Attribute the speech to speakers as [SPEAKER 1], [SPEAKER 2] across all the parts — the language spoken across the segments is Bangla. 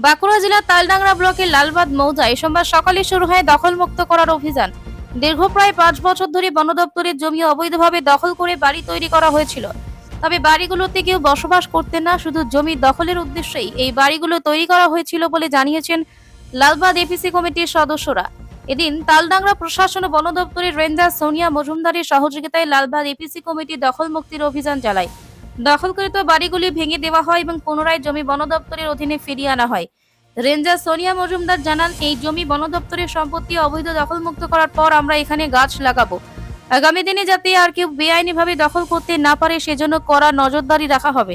[SPEAKER 1] বাঁকুড়া জেলার তালডাংরা ব্লকের লালবাদ মৌজায় সোমবার সকালে শুরু হয় দখলমুক্ত করার অভিযান। দীর্ঘ প্রায় 5 বছর ধরে বন দপ্তরের জমি অবৈধভাবে দখল করে বাড়ি তৈরি করা হয়েছিল। তবে বাড়িগুলোতে কেউ বসবাস করতেন না, শুধু জমি দখলের উদ্দেশ্যেই এই বাড়িগুলো তৈরি করা হয়েছিল বলে জানিয়েছেন লালবাদ এপিসি কমিটির সদস্যরা। এদিন তালডাংরা প্রশাসন ও বন দপ্তরের রেঞ্জার সোনিয়া মজুমদারের সহযোগিতায় লালবাদ এপিসি কমিটি দখল মুক্তির অভিযান চালায়। দখলকৃত বাড়িগুলি ভেঙে দেওয়া হয় এবং পুনরায় জমি বন দপ্তরের অধীনে ফিরিয়ে আনা হয়। রেঞ্জার সোনিয়া মজুমদার জানান, এই জমি বন দপ্তরের সম্পত্তি অবৈধ দখলমুক্ত করার পর আমরা এখানে গাছ লাগাবো। আগামী দিনে যাতে আর কেউ বেআইনিভাবে দখল করতে না পারে সেজন্য কড়া নজরদারি রাখা হবে।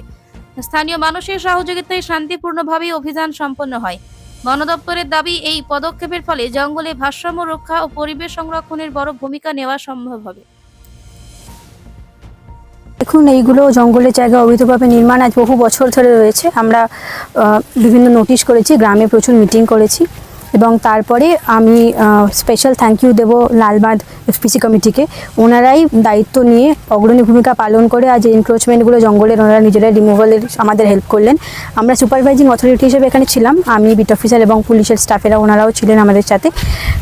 [SPEAKER 1] স্থানীয় মানুষের সহযোগিতায় শান্তিপূর্ণভাবে অভিযান সম্পন্ন হয়। বন দপ্তরের দাবি, এই পদক্ষেপের ফলে জঙ্গলে ভারসাম্য রক্ষা ও পরিবেশ সংরক্ষণের বড় ভূমিকা নেওয়া সম্ভব হবে।
[SPEAKER 2] দেখুন, এইগুলো জঙ্গলের জায়গা অবৈধভাবে নির্মাণ আজ বহু বছর ধরে রয়েছে। আমরা বিভিন্ন নোটিশ করেছি, গ্রামে প্রচুর মিটিং করেছি এবং তারপরে আমি স্পেশাল থ্যাংক ইউ দেবো লালবাদ এফপিসি কমিটিকে। ওনারাই দায়িত্ব নিয়ে অগ্রণী ভূমিকা পালন করে আজ এনক্রোচমেন্টগুলো জঙ্গলের ওনারা নিজেরাই রিমুভালের আমাদের হেল্প করলেন। আমরা সুপারভাইজিং অথরিটি হিসেবে এখানে ছিলাম, আমি বিট অফিসার এবং পুলিশের স্টাফেরা ওনারাও ছিলেন আমাদের সাথে।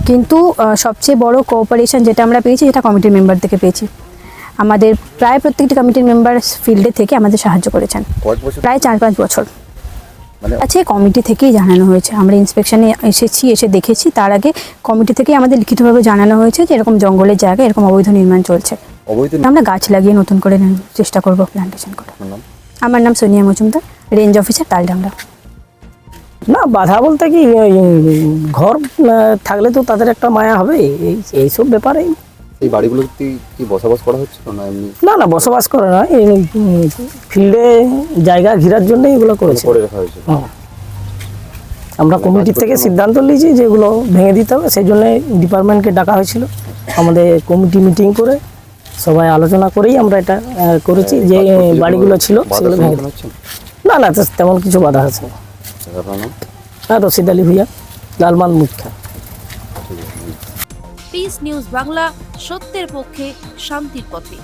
[SPEAKER 2] কিন্তু সবচেয়ে বড় কোঅপারেশন যেটা আমরা পেয়েছি সেটা কমিটির মেম্বার থেকে পেয়েছি। আমাদের প্রায় প্রত্যেকটি কমিটির মেম্বার ফিল্ডে থেকে আমাদের সাহায্য করেছেন। প্রায় 4-5 বছর আছে। কমিটি থেকেই জানানো হয়েছে, আমরা ইন্সপেকশনে এসেছি, এসে দেখেছি। তার আগে কমিটি থেকেই আমাদের লিখিতভাবে জানানো হয়েছে যে এরকম জঙ্গলের জায়গায় এরকম অবৈধ নির্মাণ চলছে। আমরা গাছ লাগিয়ে নতুন করে চেষ্টা করব প্ল্যান্টেশন করা। আমার নাম সোনিয়া মজুমদার, রেঞ্জ অফিসার তালডাংরা।
[SPEAKER 3] না, বাধা বলতে কি, ঘর থাকলে তো তাদের একটা মায়া হবে, এইসব ব্যাপারে।
[SPEAKER 4] এই বাড়িগুলোতে কি বসবাস করা হচ্ছে না? এমনি
[SPEAKER 3] না, বসবাস করে না, এই ফিল্ডে জায়গা ঘিরার জন্য এগুলো করেছে। আমরা কমিটি থেকে সিদ্ধান্ত নিয়েছি যে এগুলো ভেঙে দিতে হবে, সেই জন্য ডিপার্টমেন্টকে ডাকা হয়েছিল। আমাদের কমিটি মিটিং করে সবাই আলোচনা করেই আমরা এটা করেছি যে বাড়িগুলো ছিল সেগুলো ভেঙে দিচ্ছে। না, তেমন কিছু বাধা আছে না। রশিদ আলী ভুইয়া, লালবাদ মুখ্য।
[SPEAKER 1] পিস নিউজ বাংলা, সত্যের পক্ষে, শান্তির পথে।